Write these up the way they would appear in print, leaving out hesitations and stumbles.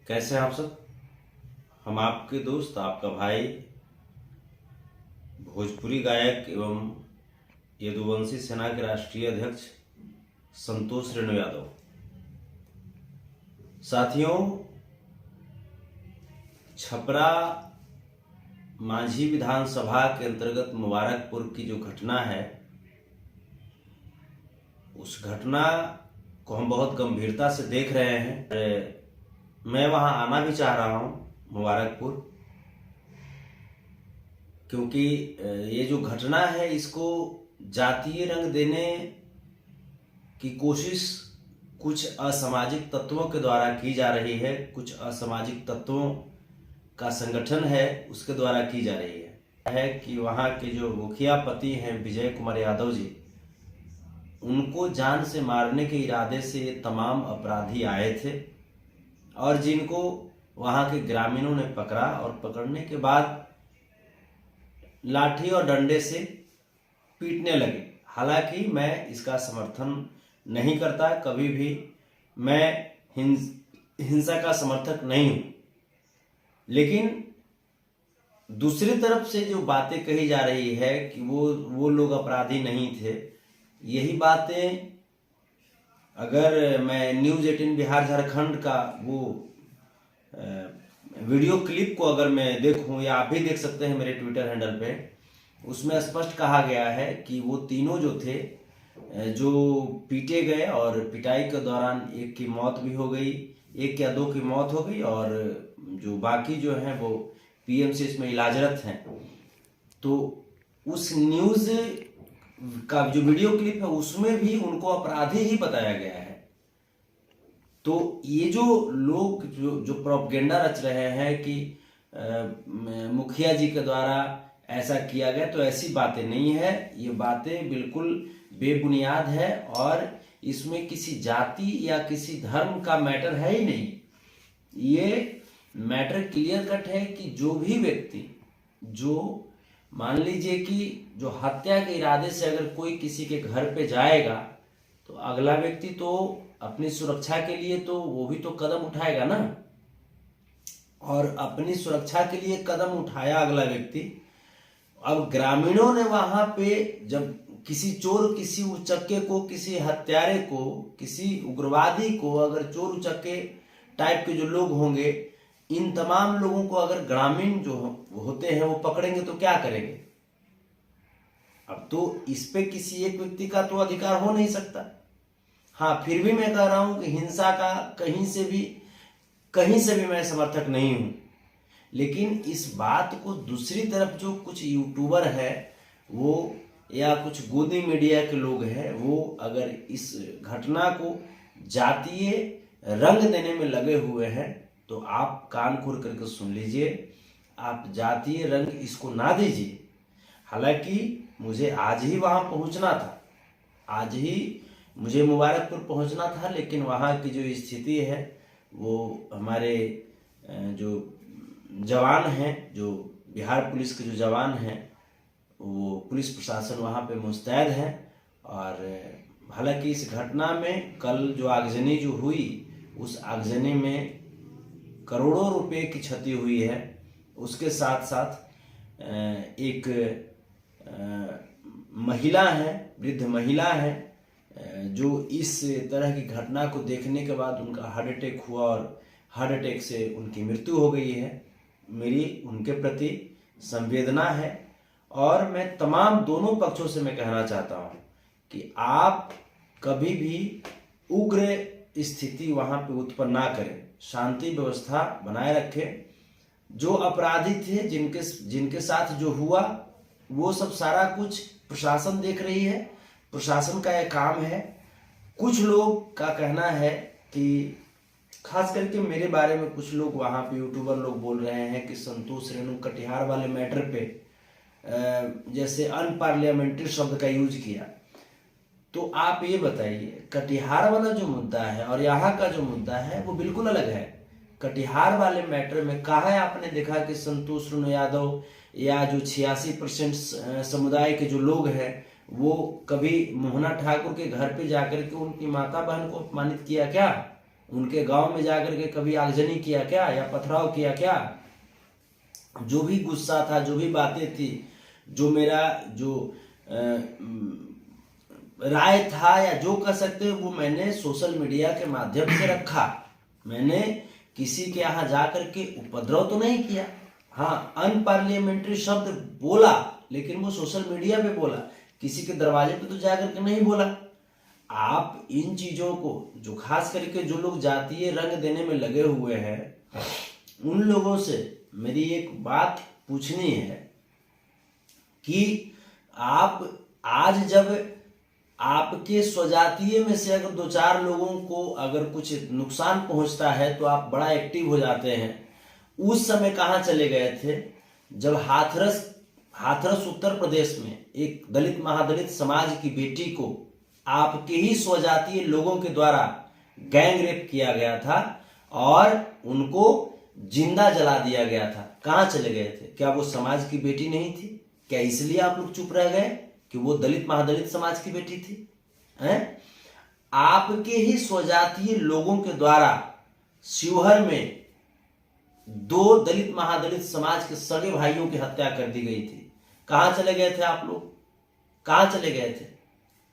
कैसे हैं आप सब। हम आपके दोस्त, आपका भाई, भोजपुरी गायक एवं यदुवंशी सेना के राष्ट्रीय अध्यक्ष संतोष रेणु यादव। साथियों, छपरा मांझी विधानसभा के अंतर्गत मुबारकपुर की जो घटना है, उस घटना को हम बहुत गंभीरता से देख रहे हैं। मैं वहां आना भी चाह रहा हूं, मुबारकपुर, क्योंकि ये जो घटना है इसको जातीय रंग देने की कोशिश कुछ असामाजिक तत्वों के द्वारा की जा रही है। कुछ असामाजिक तत्वों का संगठन है, उसके द्वारा की जा रही है कि वहाँ के जो मुखिया पति हैं विजय कुमार यादव जी, उनको जान से मारने के इरादे से ये तमाम अपराधी आए थे और जिनको वहाँ के ग्रामीणों ने पकड़ा और पकड़ने के बाद लाठी और डंडे से पीटने लगे। हालांकि मैं इसका समर्थन नहीं करता, कभी भी मैं हिंसा का समर्थक नहीं हूं, लेकिन दूसरी तरफ से जो बातें कही जा रही है कि वो लोग अपराधी नहीं थे, यही बातें अगर मैं न्यूज़ 18 बिहार झारखंड का वो वीडियो क्लिप को अगर मैं देखूं, या आप भी देख सकते हैं मेरे ट्विटर हैंडल पे, उसमें स्पष्ट कहा गया है कि वो तीनों जो थे, जो पीटे गए और पिटाई के दौरान एक की मौत भी हो गई, एक या दो की मौत हो गई, और जो बाकी जो हैं वो पीएमसीएच में इलाजरत हैं। तो उस न्यूज़ का जो वीडियो क्लिप है उसमें भी उनको अपराधी ही बताया गया है। तो ये जो लोग जो प्रोपगेंडा रच रहे हैं कि मुखिया जी के द्वारा ऐसा किया गया, तो ऐसी बातें नहीं है। ये बातें बिल्कुल बेबुनियाद है और इसमें किसी जाति या किसी धर्म का मैटर है ही नहीं। ये मैटर क्लियर कट है कि जो भी व्यक्ति, जो मान लीजिए कि जो हत्या के इरादे से अगर कोई किसी के घर पे जाएगा, तो अगला व्यक्ति तो अपनी सुरक्षा के लिए तो वो भी तो कदम उठाएगा ना, और अपनी सुरक्षा के लिए कदम उठाया अगला व्यक्ति। अब ग्रामीणों ने वहां पे जब किसी चोर, किसी उचक्के को, किसी हत्यारे को, किसी उग्रवादी को, अगर चोर उचक्के टाइप के जो लोग होंगे, इन तमाम लोगों को अगर ग्रामीण जो होते हैं वो पकड़ेंगे तो क्या करेंगे? अब तो इस पे किसी एक व्यक्ति का तो अधिकार हो नहीं सकता। हाँ, फिर भी मैं कह रहा हूं कि हिंसा का कहीं से भी मैं समर्थक नहीं हूं, लेकिन इस बात को दूसरी तरफ जो कुछ यूट्यूबर है वो, या कुछ गोदी मीडिया के लोग हैं, वो अगर इस घटना को जातीय रंग देने में लगे हुए हैं, तो आप कान खोल करके सुन लीजिए, आप जातीय रंग इसको ना दीजिए। हालांकि मुझे आज ही वहां पहुंचना था, आज ही मुझे मुबारकपुर पहुंचना था, लेकिन वहां की जो स्थिति है वो हमारे जो जवान हैं, जो बिहार पुलिस के जो जवान हैं, वो पुलिस प्रशासन वहां पे मुस्तैद है। और हालांकि इस घटना में कल जो आगजनी जो हुई, उस आगजनी में करोड़ों रुपए की क्षति हुई है। उसके साथ साथ एक महिला है, वृद्ध महिला है, जो इस तरह की घटना को देखने के बाद उनका हार्ट अटैक हुआ और हार्ट अटैक से उनकी मृत्यु हो गई है। मेरी उनके प्रति संवेदना है और मैं तमाम दोनों पक्षों से मैं कहना चाहता हूं कि आप कभी भी उग्र स्थिति वहां पे उत्पन्न ना करें, शांति व्यवस्था बनाए रखें। जो अपराधी थे, जिनके साथ जो हुआ, वो सब सारा कुछ प्रशासन देख रही है, प्रशासन का यह काम है। कुछ लोग का कहना है कि, खास करके मेरे बारे में कुछ लोग वहां पे यूट्यूबर लोग बोल रहे हैं कि संतोष रेणु कटिहार वाले मैटर पे जैसे अनपार्लियामेंट्री शब्द का यूज किया। तो आप ये बताइए, कटिहार वाला जो मुद्दा है और यहाँ का जो मुद्दा है वो बिल्कुल अलग है। कटिहार वाले मैटर में कहाँ है आपने देखा कि संतोष रेणु यादव या जो 86% समुदाय के जो लोग हैं वो कभी मोहना ठाकुर के घर पे जाकर के उनकी माता बहन को अपमानित किया क्या? उनके गांव में जाकर के कभी आगजनी किया क्या या पथराव किया क्या? जो भी गुस्सा था, जो भी बातें थी, जो मेरा जो राय था या जो कह सकते हैं, वो मैंने सोशल मीडिया के माध्यम से रखा। मैंने किसी के यहाँ जाकर के उपद्रव तो नहीं किया। हाँ, अनपार्लियामेंट्री शब्द बोला, लेकिन वो सोशल मीडिया पे बोला, किसी के दरवाजे पे तो जाकर के नहीं बोला। आप इन चीजों को, जो खास करके जो लोग जातीय रंग देने में लगे हुए हैं, उन लोगों से मेरी एक बात पूछनी है कि आप आज जब आपके स्वजातीय में से अगर 2-4 लोगों को अगर कुछ नुकसान पहुंचता है तो आप बड़ा एक्टिव हो जाते हैं। उस समय कहाँ चले गए थे जब हाथरस उत्तर प्रदेश में एक दलित महादलित समाज की बेटी को आपके ही स्वजातीय लोगों के द्वारा गैंग रेप किया गया था और उनको जिंदा जला दिया गया था? कहाँ चले गए थे? क्या वो समाज की बेटी नहीं थी? क्या इसलिए आप लोग चुप रह गए कि वो दलित महादलित समाज की बेटी थी? हैं? आपके ही स्वजातीय लोगों के द्वारा शिवहर में 2 दलित महादलित समाज के सगे भाइयों की हत्या कर दी गई थी। कहां चले गए थे आप लोग? कहां चले गए थे?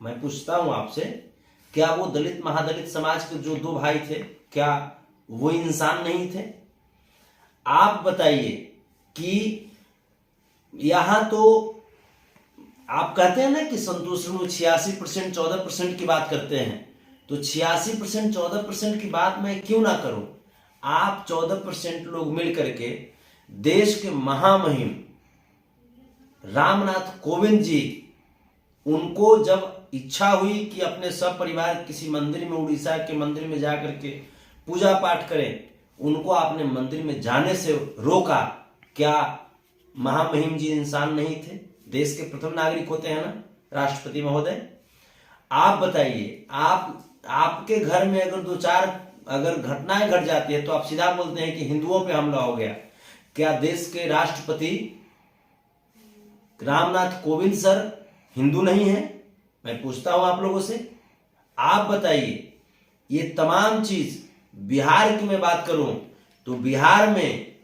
मैं पूछता हूं आपसे, क्या वो दलित महादलित समाज के जो 2 भाई थे, क्या वो इंसान नहीं थे? आप बताइए कि यहां तो आप कहते हैं ना कि संतोष में 86% 14% की बात करते हैं, तो 86% 14% की बात मैं क्यों ना करूं? आप 14% लोग मिल करके देश के महामहिम रामनाथ कोविंद जी, उनको जब इच्छा हुई कि अपने सब परिवार किसी मंदिर में, उड़ीसा के मंदिर में जाकर के पूजा पाठ करें, उनको आपने मंदिर में जाने से रोका। क्या महामहिम जी इंसान नहीं थे? देश के प्रथम नागरिक होते हैं ना राष्ट्रपति महोदय। आप बताइए, आपके घर में अगर 2-4 अगर घटनाएं घट जाती है तो आप सीधा बोलते हैं कि हिंदुओं पे हमला हो गया। क्या देश के राष्ट्रपति रामनाथ कोविंद सर हिंदू नहीं है? मैं पूछता हूं आप लोगों से, आप बताइए। ये तमाम चीज बिहार की मैं बात करूं तो बिहार में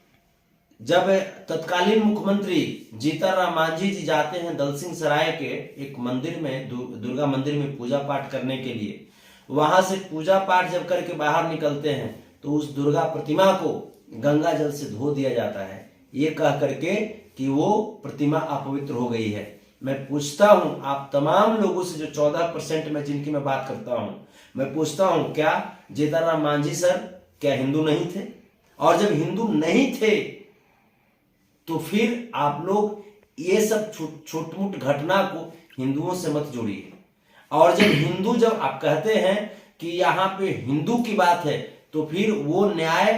जब तत्कालीन मुख्यमंत्री जीतनराम मांझी जी जाते हैं दलसिंह सराय के एक मंदिर में, दुर्गा मंदिर में पूजा पाठ करने के लिए, वहां से पूजा पाठ जब करके बाहर निकलते हैं तो उस दुर्गा प्रतिमा को गंगा जल से धो दिया जाता है, ये कह करके कि वो प्रतिमा अपवित्र हो गई है। मैं पूछता हूं आप तमाम लोगों से, जो 14% में जिनकी मैं बात करता हूं, मैं पूछता हूं क्या जीतनराम मांझी सर क्या हिंदू नहीं थे? और जब हिंदू नहीं थे तो फिर आप लोग ये सब छोट मोट घटना को हिंदुओं से मत जोड़िए। और जब आप कहते हैं कि यहाँ पे हिंदू की बात है, तो फिर वो न्याय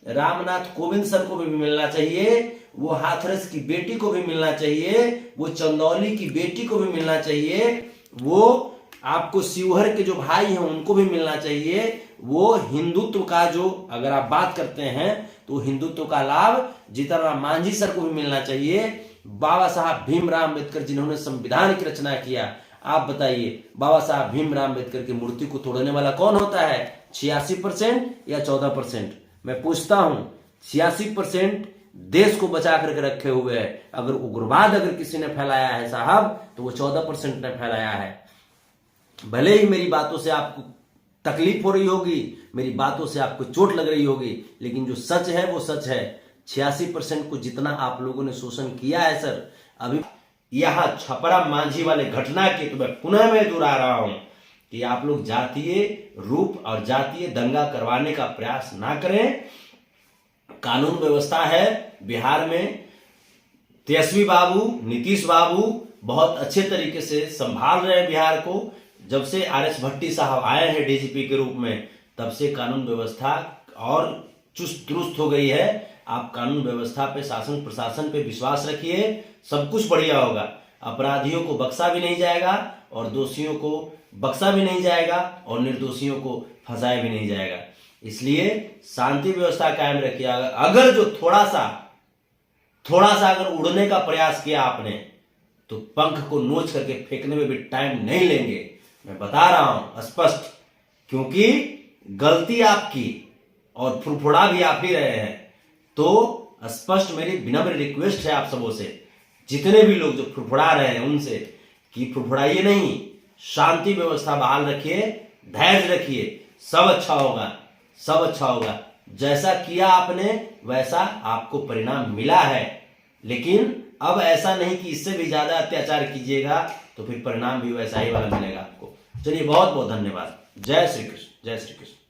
रामनाथ कोविंद सर को भी मिलना चाहिए, वो हाथरस की बेटी को भी मिलना चाहिए, वो चंदौली की बेटी को भी मिलना चाहिए, वो आपको शिवहर के जो भाई हैं उनको भी मिलना चाहिए। वो हिंदुत्व का जो अगर आप बात करते हैं तो हिंदुत्व का लाभ जीतनराम मांझी सर को भी मिलना चाहिए। बाबा साहब भीमराव अम्बेडकर जिन्होंने संविधान की रचना किया, आप बताइए बाबा साहब भीमराव अम्बेडकर की मूर्ति को तोड़ने वाला कौन होता है? 86% या 14%? मैं पूछता हूं, 86% देश को बचा करके रखे हुए है। अगर उग्रवाद अगर किसी ने फैलाया है साहब, तो वो 14% ने फैलाया है। भले ही मेरी बातों से आपको तकलीफ हो रही होगी, मेरी बातों से आपको चोट लग रही होगी, लेकिन जो सच है वो सच है। 86% को जितना आप लोगों ने शोषण किया है सर, अभी यहां छपरा मांझी वाले घटना के तो मैं पुनः दोहरा रहा हूं कि आप लोग जातीय रूप और जातीय दंगा करवाने का प्रयास ना करें। कानून व्यवस्था है बिहार में, तेजस्वी बाबू, नीतीश बाबू बहुत अच्छे तरीके से संभाल रहे हैं बिहार को। जब से आर.एस. भट्टी साहब आए हैं डीजीपी के रूप में, तब से कानून व्यवस्था और चुस्त दुरुस्त हो गई है। आप कानून व्यवस्था पे, शासन प्रशासन पे विश्वास रखिए, सब कुछ बढ़िया होगा। अपराधियों को बख्शा भी नहीं जाएगा और दोषियों को बख्शा भी नहीं जाएगा और निर्दोषियों को फंसाया भी नहीं जाएगा। इसलिए शांति व्यवस्था कायम रखिए। अगर जो थोड़ा सा अगर उड़ने का प्रयास किया आपने, तो पंख को नोच करके फेंकने में भी टाइम नहीं लेंगे, मैं बता रहा हूं स्पष्ट। क्योंकि गलती आपकी और फुरफुरा भी आप ही रहे हैं, तो स्पष्ट मेरी विनम्र रिक्वेस्ट है आप सबों से, जितने भी लोग जो फुरफुरा रहे हैं उनसे, कि फुरफुराइए नहीं, शांति व्यवस्था बहाल रखिए, धैर्य रखिए, सब अच्छा होगा, सब अच्छा होगा। जैसा किया आपने वैसा आपको परिणाम मिला है, लेकिन अब ऐसा नहीं कि इससे भी ज्यादा अत्याचार कीजिएगा तो फिर परिणाम भी वैसा ही वाला मिलेगा आपको। चलिए, बहुत बहुत धन्यवाद। जय श्री कृष्ण, जय श्री कृष्ण।